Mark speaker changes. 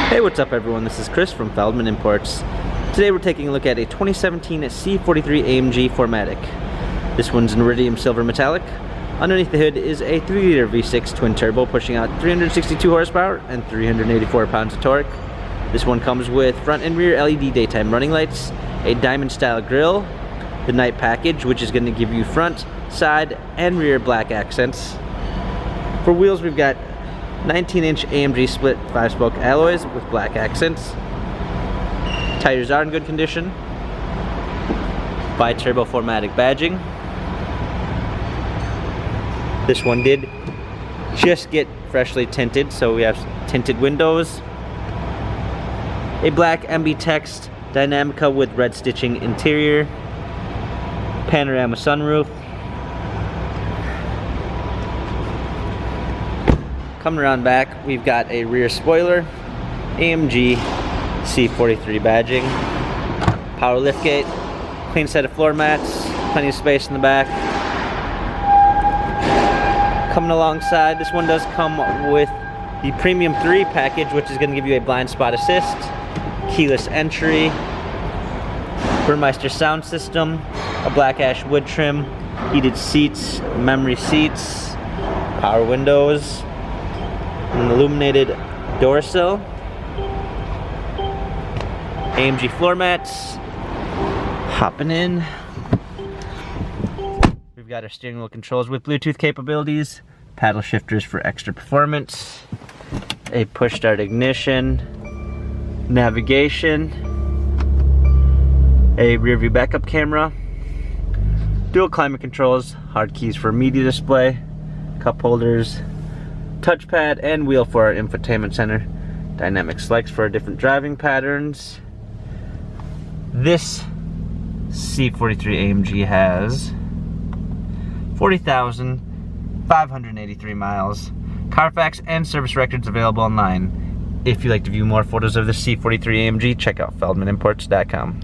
Speaker 1: Hey, what's up everyone? This is Chris from Feldmann Imports. Today we're taking a look at a 2017 C43 AMG 4MATIC. This one's in iridium silver metallic. Underneath the hood is a 3-liter V6 twin turbo pushing out 362 horsepower and 384 pounds of torque. This one comes with front and rear LED daytime running lights, a diamond style grille, the night package which is going to give you front, side, and rear black accents. For wheels we've got 19-inch AMG split 5-spoke alloys with black accents. Tires are in good condition. Bi-turbo 4MATIC badging. This one did just get freshly tinted, so we have tinted windows. A black MB text Dynamica with red stitching interior. Panorama sunroof. Coming around back, we've got a rear spoiler, AMG C43 badging, power liftgate, clean set of floor mats, plenty of space in the back. Coming alongside, this one does come with the Premium 3 package, which is going to give you a blind spot assist, keyless entry, Burmeister sound system, a black ash wood trim, heated seats, memory seats, power windows, an illuminated door sill, AMG floor mats. Hopping in, we've got our steering wheel controls with Bluetooth capabilities, paddle shifters for extra performance, a push start ignition, navigation, a rear view backup camera, dual climate controls, hard keys for media display, cup holders, touchpad, and wheel for our infotainment center. Dynamic selects for our different driving patterns. This C43 AMG has 40,583 miles. Carfax and service records available online. If you'd like to view more photos of the C43 AMG, check out feldmanimports.com.